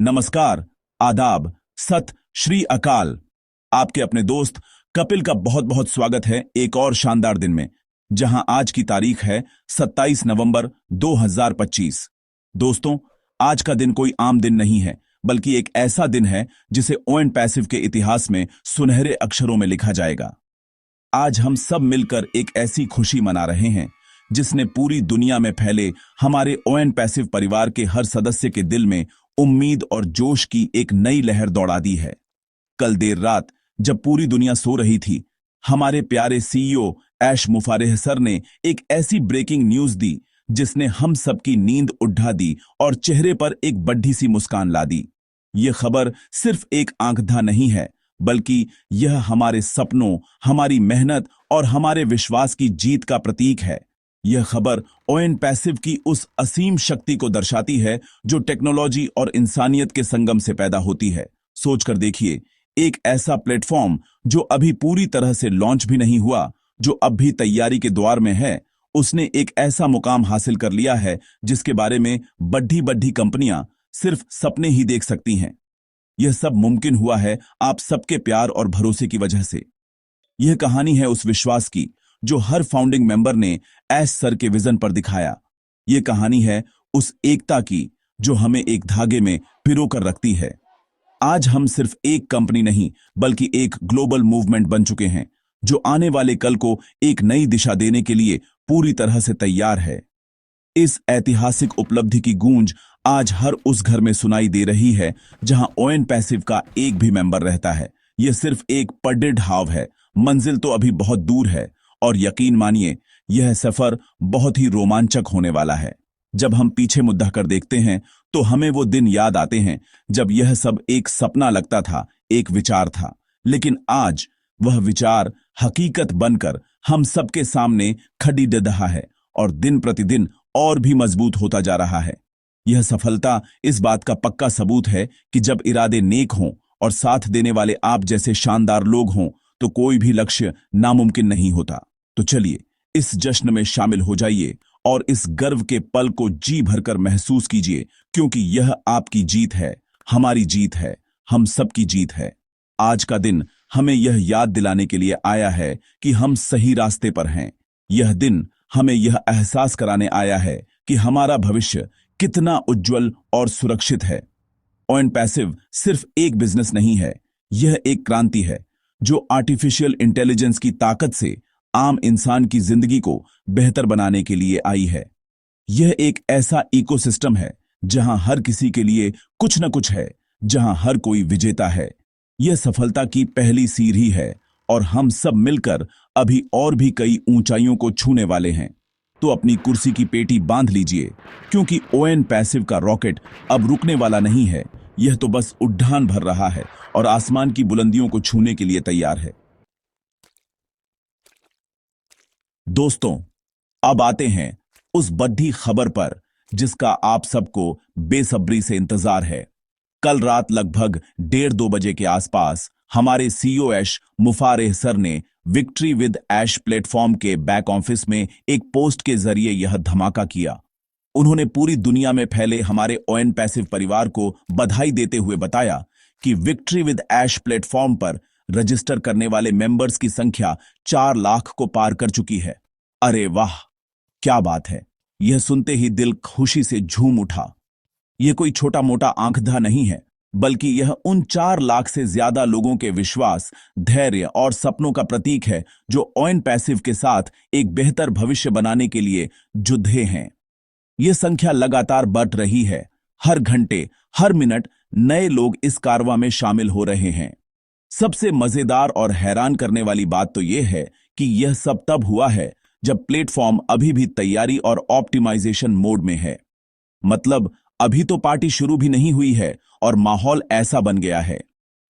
नमस्कार, आदाब, सत श्री अकाल। आपके अपने दोस्त कपिल का बहुत बहुत स्वागत है एक और शानदार दिन में, जहां आज की तारीख है 27 नवंबर 2025। दोस्तों, आज का दिन कोई आम दिन नहीं है, बल्कि एक ऐसा दिन है जिसे ओएन पैसिव के इतिहास में सुनहरे अक्षरों में लिखा जाएगा। आज हम सब मिलकर एक ऐसी खुशी मना रहे हैं जिसने पूरी दुनिया में फैले हमारे ओएन पैसिव परिवार के हर सदस्य के दिल में उम्मीद और जोश की एक नई लहर दौड़ा दी है। कल देर रात जब पूरी दुनिया सो रही थी, हमारे प्यारे सीईओ ऐश मुफारेह सर ने एक ऐसी ब्रेकिंग न्यूज दी जिसने हम सबकी नींद उड़ा दी और चेहरे पर एक बड्ढी सी मुस्कान ला दी। यह खबर सिर्फ एक आंकधा नहीं है, बल्कि यह हमारे सपनों, हमारी मेहनत और हमारे विश्वास की जीत का प्रतीक है। यह खबर ओएन पैसिव की उस असीम शक्ति को दर्शाती है जो टेक्नोलॉजी और इंसानियत के संगम से पैदा होती है। सोचकर देखिए, एक ऐसा प्लेटफॉर्म जो अभी पूरी तरह से लॉन्च भी नहीं हुआ, जो अब भी तैयारी के द्वार में है, उसने एक ऐसा मुकाम हासिल कर लिया है जिसके बारे में बड्ढी बड्ढी कंपनियां सिर्फ सपने ही देख सकती हैं। यह सब मुमकिन हुआ है आप सबके प्यार और भरोसे की वजह से। यह कहानी है उस विश्वास की जो हर फाउंडिंग मेंबर ने ऐश सर के विजन पर दिखाया। यह कहानी है उस एकता की जो हमें एक धागे में पिरोकर रखती है। आज हम सिर्फ एक कंपनी नहीं, बल्कि एक ग्लोबल मूवमेंट बन चुके हैं जो आने वाले कल को एक नई दिशा देने के लिए पूरी तरह से तैयार है। इस ऐतिहासिक उपलब्धि की गूंज आज हर उस घर में सुनाई दे रही है जहां ओएन पैसिव का एक भी मेंबर रहता है। यह सिर्फ एक पडेड हाव है, मंजिल तो अभी बहुत दूर है, और यकीन मानिए यह सफर बहुत ही रोमांचक होने वाला है। जब हम पीछे मुद्दा कर देखते हैं तो हमें वो दिन याद आते हैं जब यह सब एक सपना लगता था, एक विचार था, लेकिन आज वह विचार हकीकत बनकर हम सबके सामने खड़ी दे रहा है और दिन प्रतिदिन और भी मजबूत होता जा रहा है। यह सफलता इस बात का पक्का सबूत है कि जब इरादे नेक हों और साथ देने वाले आप जैसे शानदार लोग हों तो कोई भी लक्ष्य नामुमकिन नहीं होता। तो चलिए इस जश्न में शामिल हो जाइए और इस गर्व के पल को जी भरकर महसूस कीजिए, क्योंकि यह आपकी जीत है, हमारी जीत है, हम सबकी जीत है। आज का दिन हमें यह याद दिलाने के लिए आया है कि हम सही रास्ते पर हैं। यह दिन हमें यह एहसास कराने आया है कि हमारा भविष्य कितना उज्जवल और सुरक्षित है। ओएन पैसिव सिर्फ एक बिजनेस नहीं है, यह एक क्रांति है जो आर्टिफिशियल इंटेलिजेंस की ताकत से आम इंसान की जिंदगी को बेहतर बनाने के लिए आई है। यह एक ऐसा इकोसिस्टम है जहां हर किसी के लिए कुछ न कुछ है, जहां हर कोई विजेता है। यह सफलता की पहली सीढ़ी है और हम सब मिलकर अभी और भी कई ऊंचाइयों को छूने वाले हैं। तो अपनी कुर्सी की पेटी बांध लीजिए, क्योंकि ओएन पैसिव का रॉकेट अब रुकने वाला नहीं है। यह तो बस उड़ान भर रहा है और आसमान की बुलंदियों को छूने के लिए तैयार है। दोस्तों, अब आते हैं उस बड़ी खबर पर जिसका आप सबको बेसब्री से इंतजार है। कल रात लगभग 1:30-2 बजे के आसपास हमारे सीईओ ऐश मुफारेह सर ने विक्ट्री विद ऐश प्लेटफॉर्म के बैक ऑफिस में एक पोस्ट के जरिए यह धमाका किया। उन्होंने पूरी दुनिया में फैले हमारे ओएन पैसिव परिवार को बधाई देते हुए बताया कि विक्ट्री विद ऐश प्लेटफॉर्म पर रजिस्टर करने वाले मेंबर्स की संख्या 4 लाख को पार कर चुकी है। अरे वाह, क्या बात है! यह सुनते ही दिल खुशी से झूम उठा। यह कोई छोटा मोटा आंकड़ा नहीं है, बल्कि यह उन 4 लाख से ज्यादा लोगों के विश्वास, धैर्य और सपनों का प्रतीक है जो ओएन पैसिव के साथ एक बेहतर भविष्य बनाने के लिए जुटे हैं। यह संख्या लगातार बढ़ रही है। हर घंटे, हर मिनट नए लोग इस कारवां में शामिल हो रहे हैं। सबसे मजेदार और हैरान करने वाली बात तो यह है कि यह सब तब हुआ है जब प्लेटफॉर्म अभी भी तैयारी और ऑप्टिमाइजेशन मोड में है। मतलब अभी तो पार्टी शुरू भी नहीं हुई है और माहौल ऐसा बन गया है।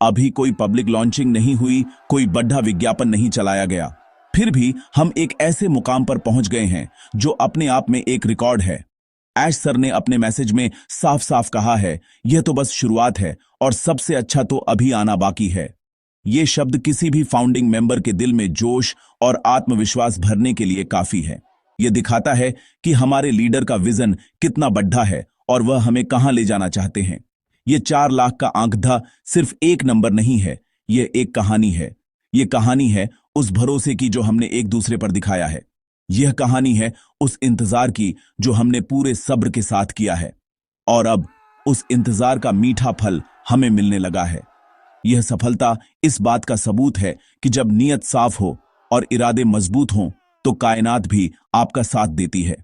अभी कोई पब्लिक लॉन्चिंग नहीं हुई, कोई बड़ा विज्ञापन नहीं चलाया गया। फिर भी हम एक ऐसे मुकाम पर पहुंच गए हैं जो अपने आप में एक रिकॉर्ड है। ऐश सर ने अपने मैसेज में साफ साफ कहा है, यह तो बस शुरुआत है और सबसे अच्छा तो अभी आना बाकी है। ये शब्द किसी भी फाउंडिंग मेंबर के दिल में जोश और आत्मविश्वास भरने के लिए काफी है। यह दिखाता है कि हमारे लीडर का विजन कितना बड़ा है और वह हमें कहां ले जाना चाहते हैं। ये 4 लाख का आंकड़ा सिर्फ एक नंबर नहीं है, ये एक कहानी है। ये कहानी है उस भरोसे की जो हमने एक दूसरे पर दिखाया है। यह कहानी है उस इंतजार की जो हमने पूरे सब्र के साथ किया है, और अब उस इंतजार का मीठा फल हमें मिलने लगा है। यह सफलता इस बात का सबूत है कि जब नीयत साफ हो और इरादे मजबूत हों तो कायनात भी आपका साथ देती है।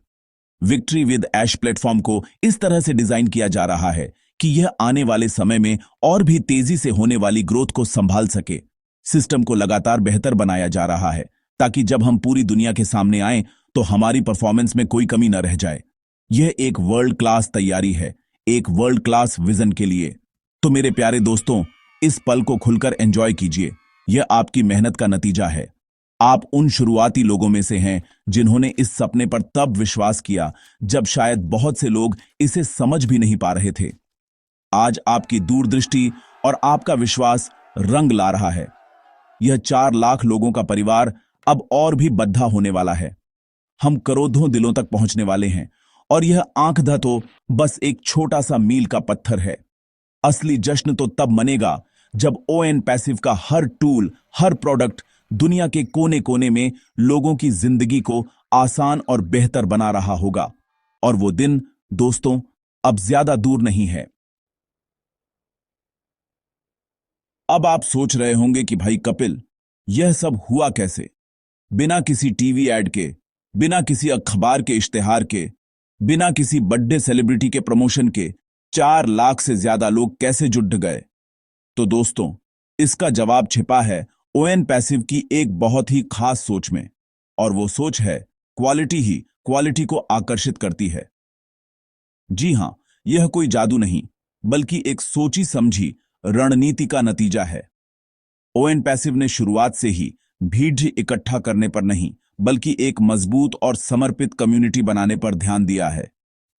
विक्ट्री विद ऐश प्लेटफॉर्म को इस तरह से डिजाइन किया जा रहा है कि यह आने वाले समय में और भी तेजी से होने वाली ग्रोथ को संभाल सके। सिस्टम को लगातार बेहतर बनाया जा रहा है ताकि जब हम पूरी दुनिया के सामने आएं तो हमारी परफॉर्मेंस में कोई कमी न रह जाए। यह एक वर्ल्ड क्लास तैयारी है, एक वर्ल्ड क्लास विजन के लिए। तो मेरे प्यारे दोस्तों, इस पल को खुलकर एंजॉय कीजिए। यह आपकी मेहनत का नतीजा है। आप उन शुरुआती लोगों में से हैं जिन्होंने इस सपने पर तब विश्वास किया जब शायद बहुत से लोग इसे समझ भी नहीं पा रहे थे। आज आपकी दूरदृष्टि और आपका विश्वास रंग ला रहा है। यह 4 लाख लोगों का परिवार अब और भी बद्धा होने वाला है। हम करोड़ों दिलों तक पहुंचने वाले हैं, और यह आंकड़ा तो बस एक छोटा सा मील का पत्थर है। असली जश्न तो तब मनेगा जब ओएन पैसिव का हर टूल, हर प्रोडक्ट दुनिया के कोने कोने में लोगों की जिंदगी को आसान और बेहतर बना रहा होगा। और वो दिन दोस्तों अब ज्यादा दूर नहीं है। अब आप सोच रहे होंगे कि भाई कपिल, यह सब हुआ कैसे? बिना किसी टीवी ऐड के, बिना किसी अखबार के इश्तेहार के, बिना किसी बर्थडे सेलिब्रिटी के प्रमोशन के 4 लाख से ज्यादा लोग कैसे जुट गए? तो दोस्तों, इसका जवाब छिपा है ओएन पैसिव की एक बहुत ही खास सोच में, और वो सोच है क्वालिटी ही क्वालिटी को आकर्षित करती है। जी हां, यह कोई जादू नहीं, बल्कि एक सोची समझी रणनीति का नतीजा है। ओएन पैसिव ने शुरुआत से ही भीड़ इकट्ठा करने पर नहीं, बल्कि एक मजबूत और समर्पित कम्युनिटी बनाने पर ध्यान दिया है।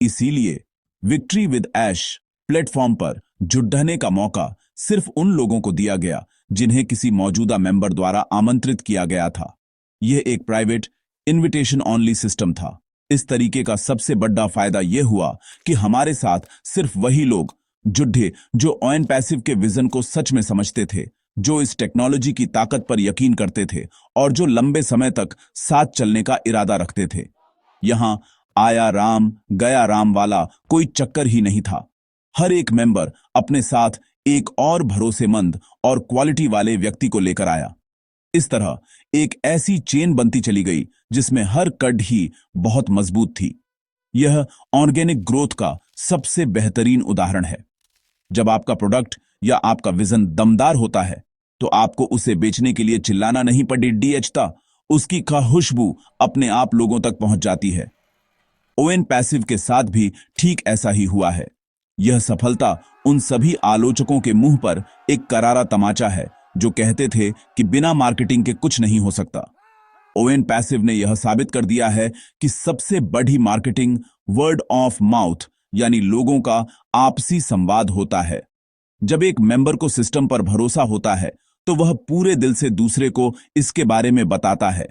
इसीलिए विक्ट्री विद ऐश प्लेटफॉर्म पर जुड़ने का मौका सिर्फ उन लोगों को दिया गया जिन्हें किसी मौजूदा मेंबर द्वारा आमंत्रित किया गया था। यह एक प्राइवेट इनविटेशन ओनली सिस्टम था। इस तरीके का सबसे बड़ा फायदा यह हुआ कि हमारे साथ सिर्फ वही लोग जुड़े जो ओएन पैसिव के विजन को सच में समझते थे, जो इस टेक्नोलॉजी की ताकत पर यकीन करते थे, और जो लंबे समय तक साथ चलने का इरादा रखते थे। यहां आया राम गया राम वाला कोई चक्कर ही नहीं था। हर एक मेंबर अपने साथ एक और भरोसेमंद और क्वालिटी वाले व्यक्ति को लेकर आया। इस तरह एक ऐसी चेन बनती चली गई जिसमें हर कड़ ही बहुत मजबूत थी। यह ऑर्गेनिक ग्रोथ का सबसे बेहतरीन उदाहरण है। जब आपका प्रोडक्ट या आपका विजन दमदार होता है तो आपको उसे बेचने के लिए चिल्लाना नहीं पड़ता, उसकी खुशबू अपने आप लोगों तक पहुंच जाती है। ओएन पैसिव के साथ भी ठीक ऐसा ही हुआ है। यह सफलता उन सभी आलोचकों के मुंह पर एक करारा तमाचा है जो कहते थे कि बिना मार्केटिंग के कुछ नहीं हो सकता। ओएन पैसिव ने यह साबित कर दिया है कि सबसे बड़ी मार्केटिंग वर्ड ऑफ माउथ यानी लोगों का आपसी संवाद होता है। जब एक मेंबर को सिस्टम पर भरोसा होता है तो वह पूरे दिल से दूसरे को इसके बारे में बताता है।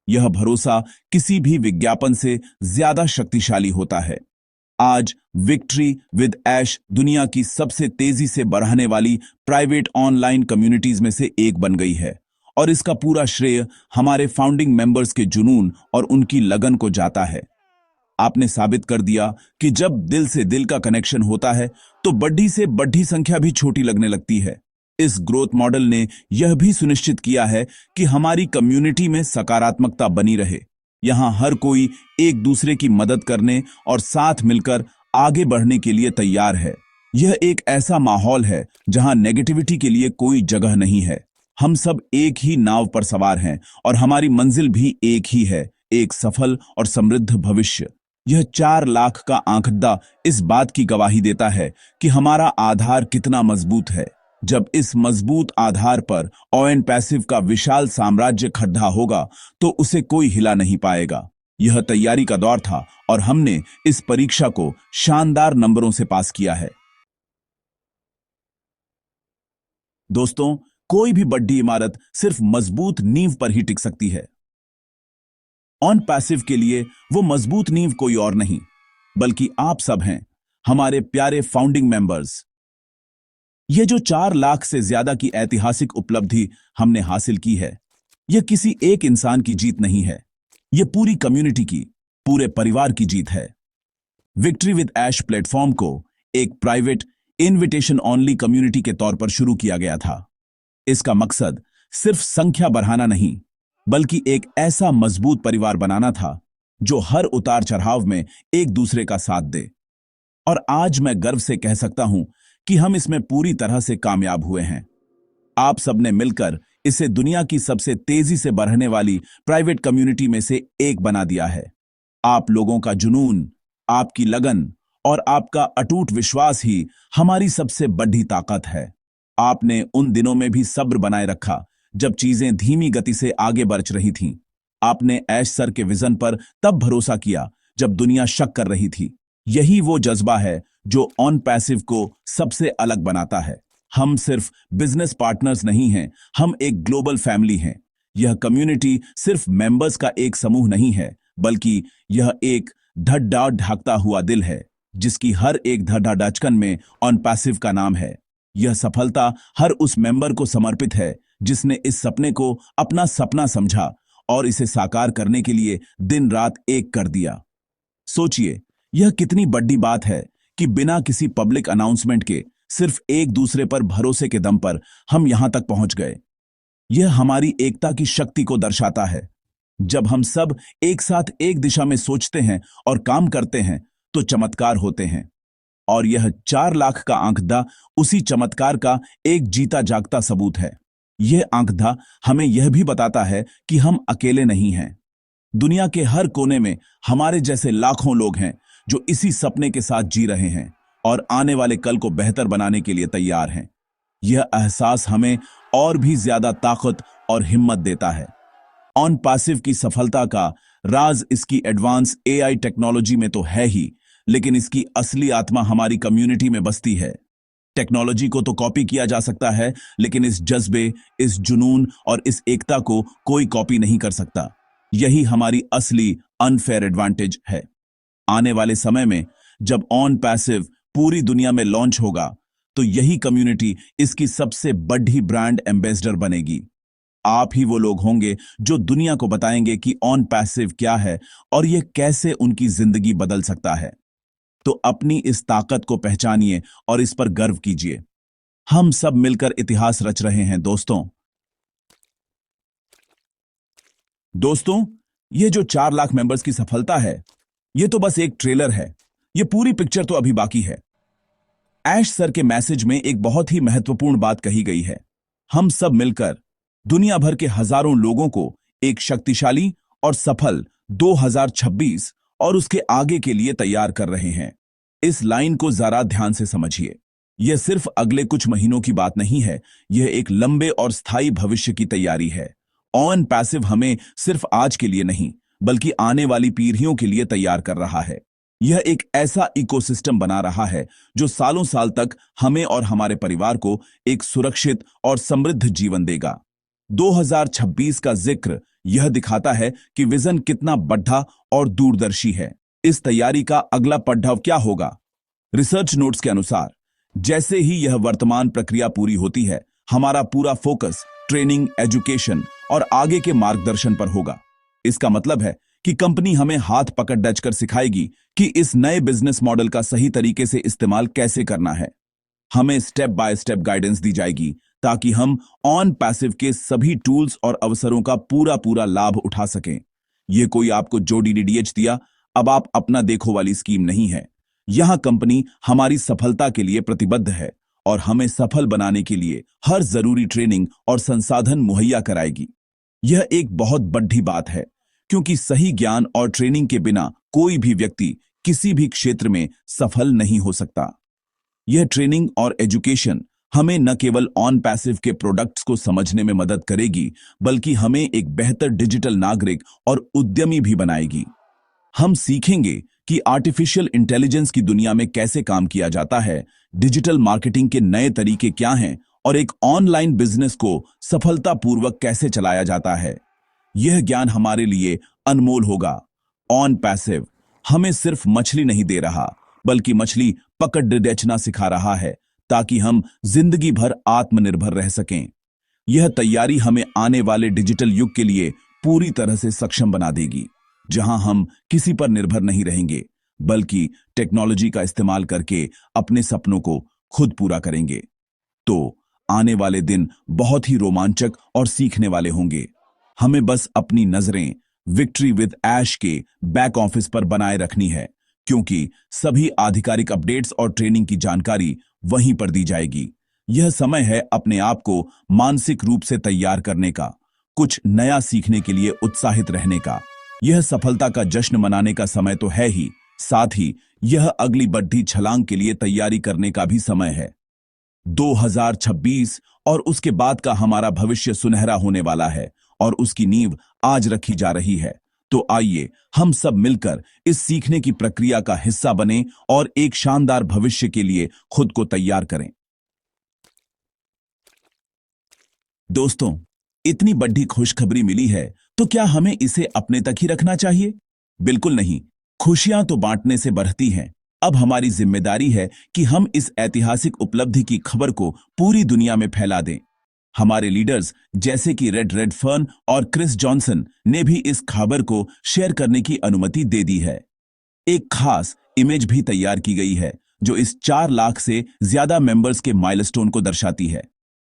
यह भरोसा किसी भी विज्ञापन से ज्यादा शक्तिशाली होता है। आज विक्ट्री विद ऐश दुनिया की सबसे तेजी से बढ़ने वाली प्राइवेट ऑनलाइन कम्युनिटीज में से एक बन गई है, और इसका पूरा श्रेय हमारे फाउंडिंग मेंबर्स के जुनून और उनकी लगन को जाता है। आपने साबित कर दिया कि जब दिल से दिल का कनेक्शन होता है तो बड़ी से बड़ी संख्या भी छोटी लगने लगती है। इस ग्रोथ मॉडल ने यह भी सुनिश्चित किया है कि हमारी कम्युनिटी में सकारात्मकता बनी रहे। यहां हर कोई एक दूसरे की मदद करने और साथ मिलकर आगे बढ़ने के लिए तैयार है। यह एक ऐसा माहौल है जहां नेगेटिविटी के लिए कोई जगह नहीं है। हम सब एक ही नाव पर सवार हैं और हमारी मंजिल भी एक ही है, एक सफल और समृद्ध भविष्य। यह 4 लाख का आंकड़ा इस बात की गवाही देता है कि हमारा आधार कितना मजबूत है। जब इस मजबूत आधार पर ओएन पैसिव का विशाल साम्राज्य खड़ा होगा तो उसे कोई हिला नहीं पाएगा। यह तैयारी का दौर था और हमने इस परीक्षा को शानदार नंबरों से पास किया है। दोस्तों, कोई भी बड़ी इमारत सिर्फ मजबूत नींव पर ही टिक सकती है। ऑन पैसिव के लिए वो मजबूत नींव कोई और नहीं बल्कि आप सब हैं, हमारे प्यारे फाउंडिंग मेंबर्स। ये जो 4 लाख से ज्यादा की ऐतिहासिक उपलब्धि हमने हासिल की है, यह किसी एक इंसान की जीत नहीं है। यह पूरी कम्युनिटी की, पूरे परिवार की जीत है। विक्ट्री विद ऐश प्लेटफॉर्म को एक प्राइवेट, इनविटेशन ओनली कम्युनिटी के तौर पर शुरू किया गया था। इसका मकसद सिर्फ संख्या बढ़ाना नहीं, बल्कि एक ऐसा मजबूत परिवार बनाना था जो हर उतार चढ़ाव में एक दूसरे का साथ दे। और आज मैं गर्व से कह सकता हूं कि हम इसमें पूरी तरह से कामयाब हुए हैं। आप सबने मिलकर इसे दुनिया की सबसे तेजी से बढ़ने वाली प्राइवेट कम्युनिटी में से एक बना दिया है। आप लोगों का जुनून, आपकी लगन और आपका अटूट विश्वास ही हमारी सबसे बड़ी ताकत है। आपने उन दिनों में भी सब्र बनाए रखा जब चीजें धीमी गति से आगे बढ़ रही थीं। आपने ऐश सर के विजन पर तब भरोसा किया जब दुनिया शक कर रही थी। यही वो जज्बा है जो ऑन पैसिव को सबसे अलग बनाता है। हम सिर्फ बिजनेस पार्टनर्स नहीं हैं, हम एक ग्लोबल फैमिली हैं। यह कम्युनिटी सिर्फ मेंबर्स का एक समूह नहीं है, बल्कि यह एक धड़ ढाकता हुआ दिल है, जिसकी हर एक धड़ धड़कन में ऑन पैसिव का नाम है। यह सफलता हर उस मेंबर को समर्पित है जिसने इस सपने को अपना सपना समझा और इसे साकार करने के लिए दिन रात एक कर दिया। सोचिए, यह कितनी बड़ी बात है कि बिना किसी पब्लिक अनाउंसमेंट के, सिर्फ एक दूसरे पर भरोसे के दम पर हम यहां तक पहुंच गए। यह हमारी एकता की शक्ति को दर्शाता है। जब हम सब एक साथ एक दिशा में सोचते हैं और काम करते हैं, तो चमत्कार होते हैं। और यह 4 लाख का आंकड़ा उसी चमत्कार का एक जीता जागता सबूत है। यह आंकड़ा हमें यह भी बताता है कि हम अकेले नहीं हैं। दुनिया के हर कोने में हमारे जैसे लाखों लोग हैं जो इसी सपने के साथ जी रहे हैं और आने वाले कल को बेहतर बनाने के लिए तैयार हैं। यह एहसास हमें और भी ज्यादा ताकत और हिम्मत देता है। ऑन पैसिव की सफलता का राज इसकी एडवांस एआई टेक्नोलॉजी में तो है ही, लेकिन इसकी असली आत्मा हमारी कम्युनिटी में बसती है। टेक्नोलॉजी को तो कॉपी किया जा सकता है, लेकिन इस जज्बे, इस जुनून और इस एकता को कोई कॉपी नहीं कर सकता। यही हमारी असली अनफेयर एडवांटेज है। आने वाले समय में जब ऑन पैसिव पूरी दुनिया में लॉन्च होगा, तो यही कम्युनिटी इसकी सबसे बड़ी ब्रांड एम्बेसडर बनेगी। आप ही वो लोग होंगे जो दुनिया को बताएंगे कि ऑन पैसिव क्या है और यह कैसे उनकी जिंदगी बदल सकता है। तो अपनी इस ताकत को पहचानिए और इस पर गर्व कीजिए। हम सब मिलकर इतिहास रच रहे हैं दोस्तों। ये जो 4 लाख मेंबर्स की सफलता है, ये तो बस एक ट्रेलर है। ये पूरी पिक्चर तो अभी बाकी है। ऐश सर के मैसेज में एक बहुत ही महत्वपूर्ण बात कही गई है। हम सब मिलकर दुनिया भर के हजारों लोगों को एक शक्तिशाली और सफल 2026 और उसके आगे के लिए तैयार कर रहे हैं। इस लाइन को जरा ध्यान से समझिए। यह सिर्फ अगले कुछ महीनों की बात नहीं है, यह एक लंबे और स्थायी भविष्य की तैयारी है। ऑन पैसिव हमें सिर्फ आज के लिए नहीं, बल्कि आने वाली पीढ़ियों के लिए तैयार कर रहा है। यह एक ऐसा इकोसिस्टम बना रहा है जो सालों साल तक हमें और हमारे परिवार को एक सुरक्षित और समृद्ध जीवन देगा। 2026 का जिक्र यह दिखाता है कि विजन कितना बड़ा और दूरदर्शी है। इस तैयारी का अगला पड़ाव क्या होगा? रिसर्च नोट्स के अनुसार जैसे ही यह वर्तमान प्रक्रिया पूरी होती है, हमारा पूरा फोकस ट्रेनिंग, एजुकेशन और आगे के मार्गदर्शन पर होगा। इसका मतलब है कि कंपनी हमें हाथ पकड़ डचकर सिखाएगी कि इस नए बिजनेस मॉडल का सही तरीके से इस्तेमाल कैसे करना है। हमें स्टेप बाय स्टेप गाइडेंस दी जाएगी ताकि हम ऑन पैसिव के सभी टूल्स और अवसरों का पूरा लाभ उठा सकें। यह कोई आपको जो डीडीएच दिया, अब आप अपना देखो वाली स्कीम नहीं है। यहां कंपनी हमारी सफलता के लिए प्रतिबद्ध है और हमें सफल बनाने के लिए हर जरूरी ट्रेनिंग और संसाधन मुहैया कराएगी। यह एक बहुत बड़ी बात है, क्योंकि सही ज्ञान और ट्रेनिंग के बिना कोई भी व्यक्ति किसी भी क्षेत्र में सफल नहीं हो सकता। यह ट्रेनिंग और एजुकेशन हमें न केवल ऑन पैसिव के प्रोडक्ट्स को समझने में मदद करेगी, बल्कि हमें एक बेहतर डिजिटल नागरिक और उद्यमी भी बनाएगी। हम सीखेंगे कि आर्टिफिशियल इंटेलिजेंस की दुनिया में कैसे काम किया जाता है, डिजिटल मार्केटिंग के नए तरीके क्या हैं और एक ऑनलाइन बिजनेस को सफलतापूर्वक कैसे चलाया जाता है। यह ज्ञान हमारे लिए अनमोल होगा। ऑन पैसिव हमें सिर्फ मछली नहीं दे रहा, बल्कि मछली पकड़ बेचना सिखा रहा है, ताकि हम जिंदगी भर आत्मनिर्भर रह सकें। यह तैयारी हमें आने वाले डिजिटल युग के लिए पूरी तरह से सक्षम बना देगी, जहां हम किसी पर निर्भर नहीं रहेंगे, बल्कि टेक्नोलॉजी का इस्तेमाल करके अपने सपनों को खुद पूरा करेंगे। तो आने वाले दिन बहुत ही रोमांचक और सीखने वाले होंगे। हमें बस अपनी नजरें विक्ट्री विद ऐश के बैक ऑफिस पर बनाए रखनी है, क्योंकि सभी आधिकारिक अपडेट्स और ट्रेनिंग की जानकारी वहीं पर दी जाएगी। यह समय है अपने आप को मानसिक रूप से तैयार करने का, कुछ नया सीखने के लिए उत्साहित रहने का। यह सफलता का जश्न मनाने का समय तो है ही, साथ ही यह अगली बढ़ती छलांग के लिए तैयारी करने का भी समय है। 2026 और उसके बाद का हमारा भविष्य सुनहरा होने वाला है और उसकी नींव आज रखी जा रही है। तो आइए हम सब मिलकर इस सीखने की प्रक्रिया का हिस्सा बने और एक शानदार भविष्य के लिए खुद को तैयार करें। दोस्तों, इतनी बड़ी खुशखबरी मिली है, तो क्या हमें इसे अपने तक ही रखना चाहिए? बिल्कुल नहीं। खुशियां तो बांटने से बढ़ती हैं। अब हमारी जिम्मेदारी है कि हम इस ऐतिहासिक उपलब्धि की खबर को पूरी दुनिया में फैला दें। हमारे लीडर्स जैसे कि रेडफर्न और क्रिस जॉनसन ने भी इस खबर को शेयर करने की अनुमति दे दी है। एक खास इमेज भी तैयार की गई है जो इस 4 लाख से ज्यादा मेंबर्स के माइलस्टोन को दर्शाती है।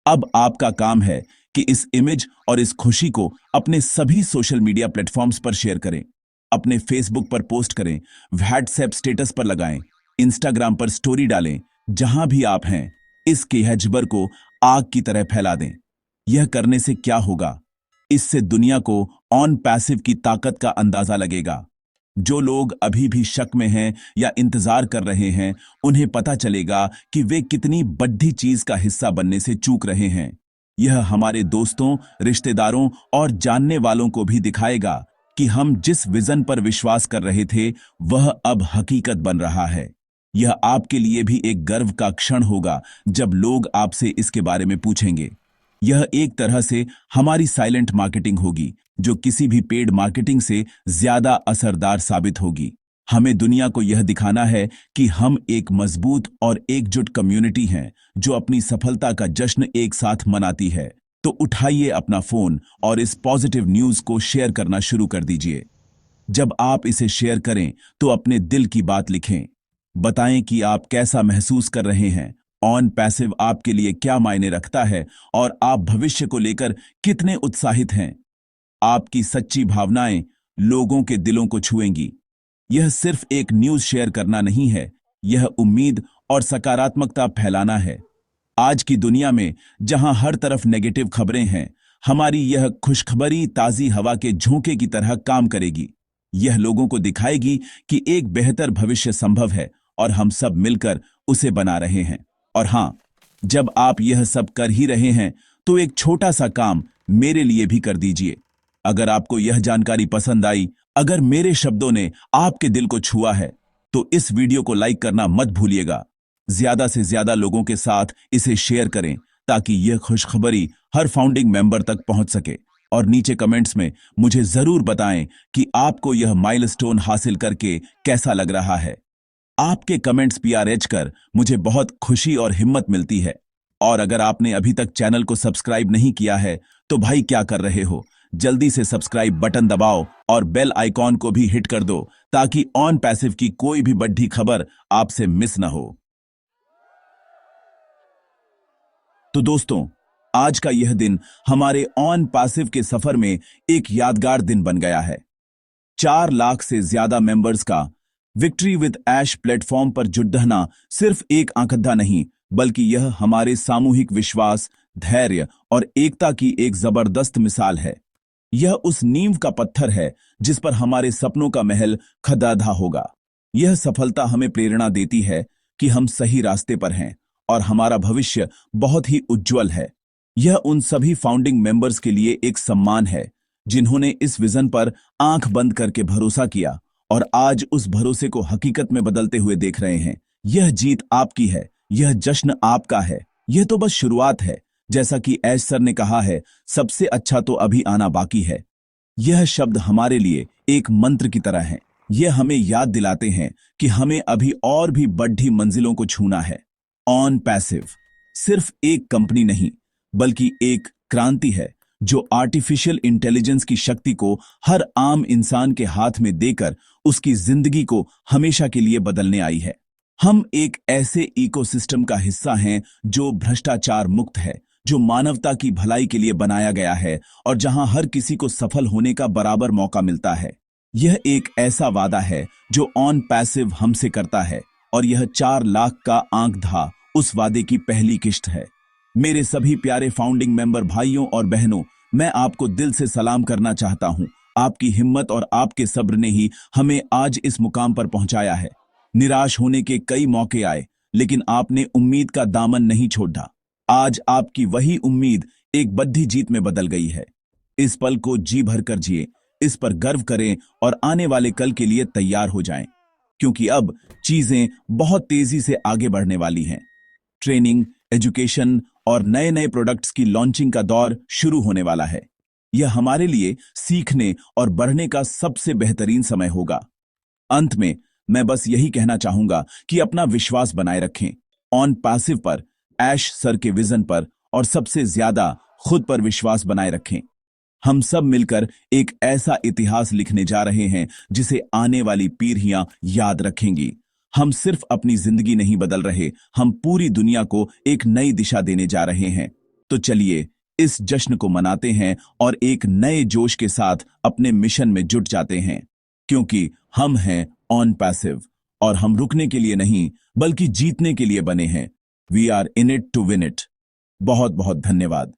अब आपका काम है कि इस इमेज और इस खुशी को अपने सभी सोशल मीडिया प्लेटफॉर्म्स पर शेयर करें, अपने फेसबुक पर पोस्ट करें, व्हाट्सएप स्टेटस पर लगाएं, इंस्टाग्राम पर स्टोरी डालें। जहां भी आप हैं, इस खबर को आग की तरह फैला दें। यह करने से क्या होगा? इससे दुनिया को ऑन पैसिव की ताकत का अंदाजा लगेगा। जो लोग अभी भी शक में हैं या इंतजार कर रहे हैं, उन्हें पता चलेगा कि वे कितनी बड़ी चीज का हिस्सा बनने से चूक रहे हैं। यह हमारे दोस्तों, रिश्तेदारों और जानने वालों को भी दिखाएगा कि हम जिस विजन पर विश्वास कर रहे थे, वह अब हकीकत बन रहा है। यह आपके लिए भी एक गर्व का क्षण होगा जब लोग आपसे इसके बारे में पूछेंगे। यह एक तरह से हमारी साइलेंट मार्केटिंग होगी, जो किसी भी पेड मार्केटिंग से ज्यादा असरदार साबित होगी। हमें दुनिया को यह दिखाना है कि हम एक मजबूत और एकजुट कम्युनिटी हैं, जो अपनी सफलता का जश्न एक साथ मनाती है। तो उठाइए अपना फोन और इस पॉजिटिव न्यूज को शेयर करना शुरू कर दीजिए। जब आप इसे शेयर करें तो अपने दिल की बात लिखें। बताएं कि आप कैसा महसूस कर रहे हैं, ऑन पैसिव आपके लिए क्या मायने रखता है और आप भविष्य को लेकर कितने उत्साहित हैं। आपकी सच्ची भावनाएं लोगों के दिलों को छुएंगी। यह सिर्फ एक न्यूज शेयर करना नहीं है, यह उम्मीद और सकारात्मकता फैलाना है। आज की दुनिया में जहां हर तरफ नेगेटिव खबरें हैं, हमारी यह खुशखबरी ताजी हवा के झोंके की तरह काम करेगी। यह लोगों को दिखाएगी कि एक बेहतर भविष्य संभव है और हम सब मिलकर उसे बना रहे हैं। और हां, जब आप यह सब कर ही रहे हैं, तो एक छोटा सा काम मेरे लिए भी कर दीजिए। अगर आपको यह जानकारी पसंद आई, अगर मेरे शब्दों ने आपके दिल को छुआ है, तो इस वीडियो को लाइक करना मत भूलिएगा। ज्यादा से ज्यादा लोगों के साथ इसे शेयर करें ताकि यह खुशखबरी हर फाउंडिंग मेंबर तक पहुंच सके। और नीचे कमेंट्स में मुझे जरूर बताएं कि आपको यह माइलस्टोन हासिल करके कैसा लग रहा है। आपके कमेंट्स PRH कर मुझे बहुत खुशी और हिम्मत मिलती है। और अगर आपने अभी तक चैनल को सब्सक्राइब नहीं किया है, तो भाई क्या कर रहे हो, जल्दी से सब्सक्राइब बटन दबाओ और बेल आइकॉन को भी हिट कर दो, ताकि ऑन पैसिव की कोई भी बड़ी खबर आपसे मिस ना हो। तो दोस्तों, आज का यह दिन हमारे ऑन पैसिव के सफर में एक यादगार दिन बन गया है। 4 लाख से ज्यादा मेंबर्स का विक्ट्री विद ऐश प्लेटफॉर्म पर जुटना सिर्फ एक आंकड़ा नहीं, बल्कि यह हमारे सामूहिक विश्वास, धैर्य और एकता की एक जबरदस्त मिसाल है। यह उस नींव का पत्थर है जिस पर हमारे सपनों का महल खड़ा होगा। यह सफलता हमें प्रेरणा देती है कि हम सही रास्ते पर हैं और हमारा भविष्य बहुत ही उज्जवल है। यह उन सभी फाउंडिंग मेंबर्स के लिए एक सम्मान है जिन्होंने इस विजन पर आंख बंद करके भरोसा किया और आज उस भरोसे को हकीकत में बदलते हुए देख रहे हैं। यह जीत आपकी है, यह जश्न आपका है। यह तो बस शुरुआत है। जैसा कि ऐश सर ने कहा है, सबसे अच्छा तो अभी आना बाकी है। यह शब्द हमारे लिए एक मंत्र की तरह है। यह हमें याद दिलाते हैं कि हमें अभी और भी बड़ी मंजिलों को छूना है। ऑन पैसिव सिर्फ एक कंपनी नहीं, बल्कि एक क्रांति है जो आर्टिफिशियल इंटेलिजेंस की शक्ति को हर आम इंसान के हाथ में देकर उसकी जिंदगी को हमेशा के लिए बदलने आई है। हम एक ऐसे इकोसिस्टम का हिस्सा हैं जो भ्रष्टाचार मुक्त है, जो मानवता की भलाई के लिए बनाया गया है और जहां हर किसी को सफल होने का बराबर मौका मिलता है। यह एक ऐसा वादा है जो ऑन पैसिव हमसे करता है और यह 4 लाख का आंकड़ा उस वादे की पहली किश्त है। मेरे सभी प्यारे फाउंडिंग मेंबर भाइयों और बहनों, मैं आपको दिल से सलाम करना चाहता हूं। आपकी हिम्मत और आपके सब्र ने ही हमें आज इस मुकाम पर पहुंचाया है। निराश होने के कई मौके आए, लेकिन आपने उम्मीद का दामन नहीं छोड़ा। आज आपकी वही उम्मीद एक बद्धी जीत में बदल गई है। इस पल को जी भरकर जिए, इस पर गर्व करें और आने वाले कल के लिए तैयार हो जाएं, क्योंकि अब चीजें बहुत तेजी से आगे बढ़ने वाली हैं। ट्रेनिंग, एजुकेशन और नए नए प्रोडक्ट्स की लॉन्चिंग का दौर शुरू होने वाला है। यह हमारे लिए सीखने और बढ़ने का सबसे बेहतरीन समय होगा। अंत में मैं बस यही कहना चाहूंगा कि अपना विश्वास बनाए रखें ऑन पैसिव पर, ऐश सर के विजन पर और सबसे ज्यादा खुद पर विश्वास बनाए रखें। हम सब मिलकर एक ऐसा इतिहास लिखने जा रहे हैं जिसे आने वाली पीढ़ियां याद रखेंगी। हम सिर्फ अपनी जिंदगी नहीं बदल रहे, हम पूरी दुनिया को एक नई दिशा देने जा रहे हैं। तो चलिए इस जश्न को मनाते हैं और एक नए जोश के साथ अपने मिशन में जुट जाते हैं, क्योंकि हम हैं ऑन पैसिव और हम रुकने के लिए नहीं बल्कि जीतने के लिए बने हैं। We are in it to win it. बहुत बहुत धन्यवाद।